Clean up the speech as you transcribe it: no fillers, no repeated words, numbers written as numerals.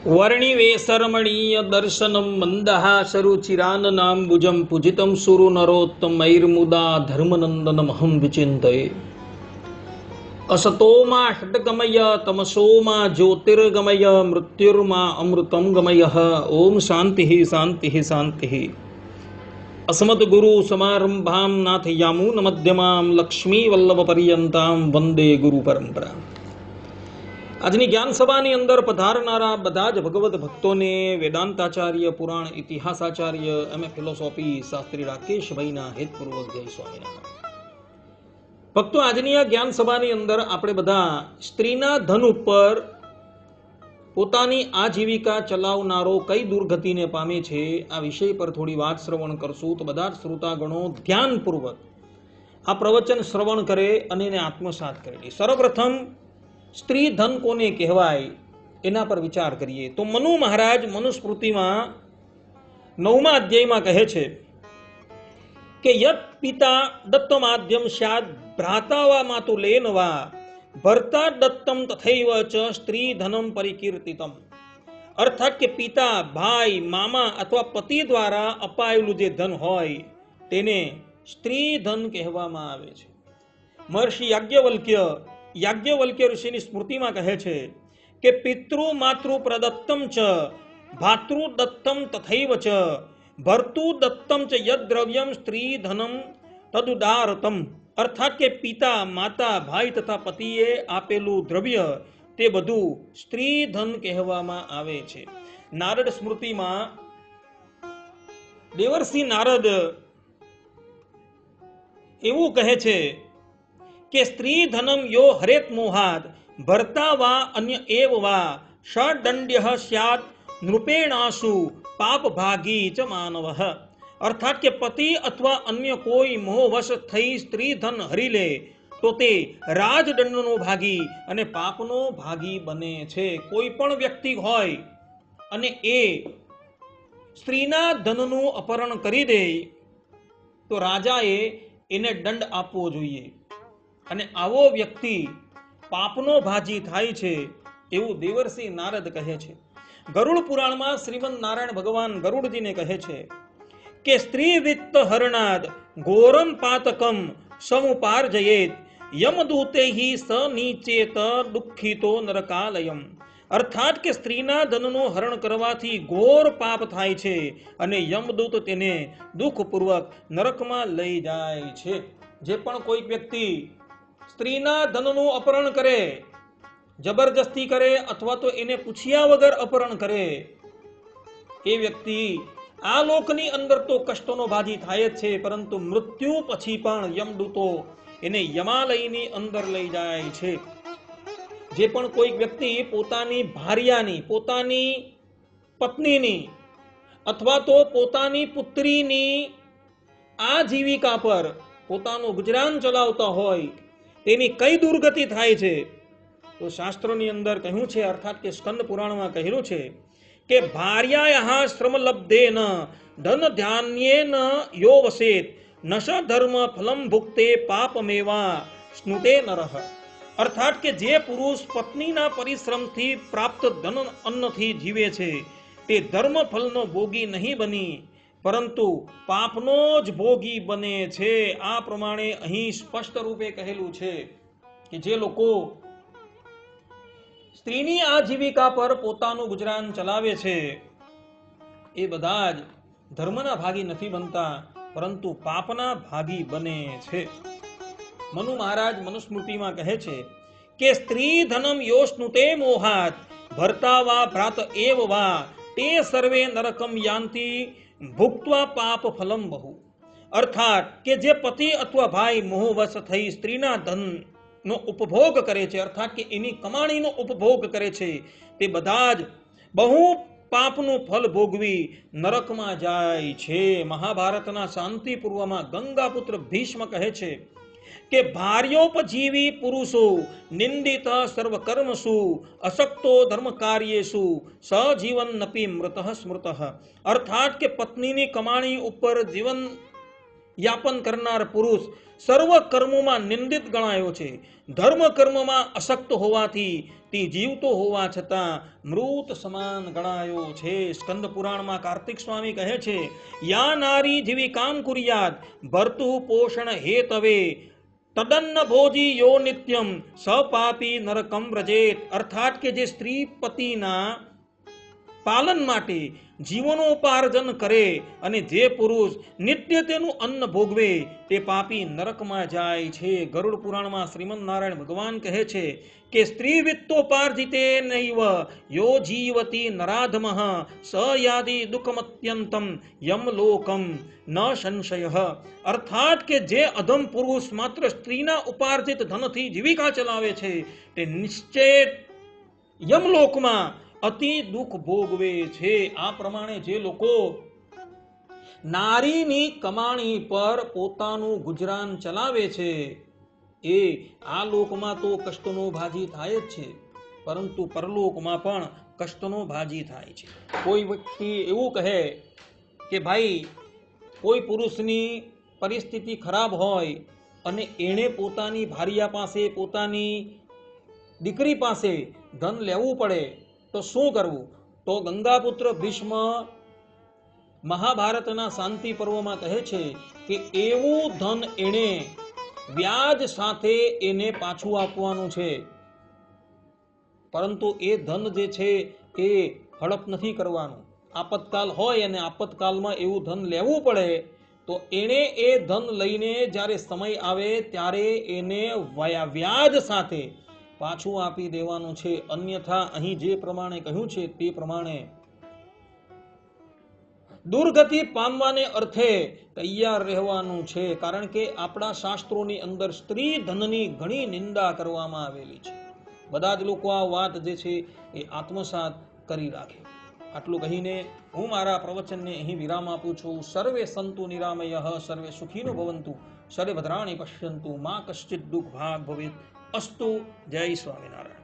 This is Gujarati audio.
वर्णिवेशरमणीय दर्शनं मन्दहासरुचिराननाम्बुजं पूजितं सुरनरोत्तमैर्मुदा धर्मनन्दनमहं विचिन्तये। असतो मा षट्गमय तमसो मा ज्योतिर्गमय मृत्युर्मा अमृतं गमयः। ओम शान्तिः शान्तिः शान्तिः। अस्मद्गुरु समारंभां नाथयामुनमध्यमां लक्ष्मीवल्लभपर्यन्तां वंदे गुरु परंपरा। આજની જ્ઞાન સભાની અંદર પધારનારા બધા જ ભગવત ભક્તોને વેદાંતાચાર્ય, પુરાણ ઇતિહાસાચાર્ય, એમ એ ફિલોસોફી શાસ્ત્રી રાકેશભાઈના હેતપૂર્વક જય સ્વામિનારાયણ. ભક્તો, આજની આ જ્ઞાન સભાની અંદર આપણે બધા સ્ત્રીના ધન ઉપર પોતાની આજીવિકા ચલાવનારો કઈ દુર્ગતિને પામે છે આ વિષય પર થોડી વાત શ્રવણ કરશું. તો બધા જ શ્રોતાગણો ધ્યાનપૂર્વક આ પ્રવચન શ્રવણ કરે અને એને આત્મસાત કરે. સર્વપ્રથમ સ્ત્રી ધન કોને કહેવાય એના પર વિચાર કરીએ તો મનુ મહારાજ મનુસ્મૃતિમાં 9મા અધ્યાયમાં કહે છે કે યત પિતા દત્ત માધ્યમ સ્યાદ ભ્રાતા વા માતુલેન વા ભર્તા દત્તમ તથૈવ ચ સ્ત્રી ધનમ પરિકીર્તિતમ. અર્થાત કે પિતા, ભાઈ, મામા અથવા પતિ દ્વારા અપાયેલું જે ધન હોય તેને સ્ત્રી ધન કહેવામાં આવે છે. મહર્ષિ યાજ્ઞવલ્ક્ય ઋષિની સ્મૃતિમાં કહે છે કે પિતૃ માતૃ પ્રદત્તમ ચ ભાતૃ દત્તમ તથૈવ ચ ભર્તુ દત્તમ ચ યદ દ્રવ્યમ સ્ત્રી ધનમ તદુદારતમ. અર્થાત કે પિતા, માતા, ભાઈ તથા પતિએ આપેલું દ્રવ્ય તે બધું સ્ત્રી ધન કહેવામાં આવે છે. નારદ સ્મૃતિમાં દેવર્ષિ નારદ એવું કહે છે કે સ્ત્રી ધનમ યો હરેત મોહાદ ભર્તા વા અન્ય એવ વા ષડંડ્ય સ્યાત નૃપેણાસુ પાપ ભાગી ચ માનવઃ. અર્થાત કે પતિ અથવા અન્ય કોઈ મોહવશ થઈ સ્ત્રી ધન હરી લે તો તે રાજદંડનો ભાગી અને પાપનો ભાગી બને છે. કોઈ પણ વ્યક્તિ હોય અને એ સ્ત્રીના ધનનું અપહરણ કરી દે તો રાજાએ એને દંડ આપવો જોઈએ અને આવો વ્યક્તિ પાપનો ભાજી થાય છે એવું દેવર્ષિ નારદ કહે છે. ગરુડ પુરાણમાં શ્રીમદ નારાયણ ભગવાન ગરુડજીને કહે છે કે સ્ત્રી વિત્ત હરણાદ ઘોરમ પાતકમ સમુપાર્જયેત યમદૂતૈહિ સ નીચેત દુઃખિતો નરકાલયમ. અર્થાત કે સ્ત્રીના ધનનું હરણ કરવાથી ઘોર પાપ થાય છે અને યમદૂત તેને દુઃખપૂર્વક નરકમાં લઈ જાય છે. જે પણ કોઈક વ્યક્તિ સ્ત્રીના ધનનું અપહરણ કરે, જબરજસ્તી કરે અથવા તો એને પૂછ્યા વગર અપહરણ કરે એ વ્યક્તિ આ લોકની અંદર તો કષ્ટોનો ભાજી થાય જ છે, પરંતુ મૃત્યુ પછી પણ યમદૂતો એને યમાલયની અંદર લઈ જાય છે. જે પણ કોઈક વ્યક્તિ પોતાની ભાર્યાની, પોતાની પત્નીની અથવા તો પોતાની પુત્રીની આજીવિકા પર પોતાનું ગુજરાન ચલાવતા હોય તેની કઈ દુર્ગતિ થાય છે તો શાસ્ત્રોની અંદર કહ્યું છે, અર્થાત કે સ્કંદ પુરાણમાં કહેલું છે કે ભાર્યાયાઃ શ્રમલબ્ધેન ધન ધાન્યેન યો વસેત નશ ધર્મ ફલમ ભુક્તે પાપમેવા સ્નુતે નરઃ. અર્થાત કે જે પુરુષ પત્નીના પરિશ્રમથી પ્રાપ્ત ધન અન્નથી જીવે છે તે ધર્મ ફલનો ભોગી નહીં બની પરંતુ પાપનો જ ભોગી બને છે. આ પ્રમાણે અહીં સ્પષ્ટ રૂપે કહેલું છે કે જે લોકો સ્ત્રીની આજીવિકા પર પોતાનું ગુજરાન ચલાવે છે એ બધા જ ધર્મના ભાગી નથી બનતા પરંતુ પાપના ભાગી બને છે. મનુ મહારાજ મનુસ્મૃતિમાં કહે છે કે સ્ત્રી ધનમ યોસ્નુતે મોહાત ભર્તા વા ભ્રાત એવ વા તે સર્વે નરકમ યાંતિ ભુક્ત્વા પાપ ફલમ બહુ. અર્થાત કે જે પતિ અથવા ભાઈ મોહવશ થઈ સ્ત્રીના ધનનો ઉપભોગ કરે છે, અર્થાત કે એની કમાણીનો ઉપભોગ કરે છે, તે બધા જ બહુ પાપનું ફલ ભોગવી નરકમાં જાય છે. મહાભારતના શાંતિ પૂર્વમાં ગંગાપુત્ર ભીષ્મ કહે છે કે ભાર્યોપજીવી પુરુષો નિંદિત સર્વકર્મસુ અશક્તો ધર્મ કાર્યેસુ સજીવન નપી મૃતઃ સ્મૃતઃ. અર્થાત કે પત્નીની કમાણી ઉપર જીવન યાપન કરનાર પુરુષ સર્વ કર્મોમાં નિંદિત ગણાયો છે. ધર્મ કર્મમાં અશક્ત હોવાથી તે જીવતો હોવા છતાં મૃત સમાન ગણાયો છે. સ્કંદ પુરાણમાં કાર્તિક સ્વામી કહે છે, યા નારી જીવિકામ કુર્યાદ ભર્તુ પોષણ હેતવે તદન્ન ભોજી યો નિત્યમ સપાપી નરકમ વ્રજેત. અર્થાત કે જે સ્ત્રી પતિના પાલન માટે જીવનોપાર્જન કરે અને જે પુરુષ નિત્ય તેનું અન્ન ભોગવે તે પાપી નરકમાં જાય છે. ગરુડ પુરાણમાં શ્રીમદ નારાયણ ભગવાન કહે છે કે સ્ત્રી વિત્તોપાર્જિતે નૈવ યો જીવતી નરાધમઃ સ યાદી દુઃખમત્યંતમ યમલોકમ ન સંશય. અર્થાત કે જે અધમ પુરુષ માત્ર સ્ત્રીના ઉપાર્જિત ધનથી જીવિકા ચલાવે છે તે નિશ્ચય યમલોકમાં અતિ દુઃખ ભોગવે છે. આ પ્રમાણે જે લોકો નારીની કમાણી પર પોતાનું ગુજરાન ચલાવે છે એ આ લોકમાં તો કષ્ટનો ભાજી થાય જ છે, પરંતુ પરલોકમાં પણ કષ્ટનો ભાજી થાય છે. કોઈ વ્યક્તિ એવું કહે કે ભાઈ કોઈ પુરુષની પરિસ્થિતિ ખરાબ હોય અને એણે પોતાની ભાર્યા પાસે પોતાની દીકરી પાસે ધન લેવું પડે તો શું કરવું? તો ગંગાપુત્ર ભીષ્મ મહાભારતના શાંતિ પર્વમાં કહે છે કે એવું ધન એણે વ્યાજ સાથે એને પાછું આપવાનું છે, પરંતુ એ ધન જે છે એ હડપ નથી કરવાનું. આપતકાલ હોય અને આપતકાલમાં એવું ધન લેવું પડે તો એણે એ ધન લઈને જ્યારે સમય આવે ત્યારે એને વ્યાજ સાથે પાછું આપી દેવાનું છે. અન્યથા અહીં જે પ્રમાણે કહ્યું છે તે પ્રમાણે દુર્ગતિ પામવાને અર્થે તૈયાર રહેવાનું છે. કારણ કે આપણા શાસ્ત્રોની અંદર સ્ત્રી ધનની ઘણી નિંદા કરવામાં આવેલી છે. બધા જ લોકો આ વાત જે છે એ આત્મસાત કરી રાખે. આટલું કહીને હું મારા પ્રવચનને અહીં વિરામ આપું છું. સર્વે સંતુ નિરામયઃ, સર્વે સુખીનો ભવંતુ, સર્વે ભદ્રાણિ પશ્યંતુ, મા કશ્ચિદ દુઃખ ભાગ ભવેત. અસ્તુ. જય સ્વામિનારાયણ.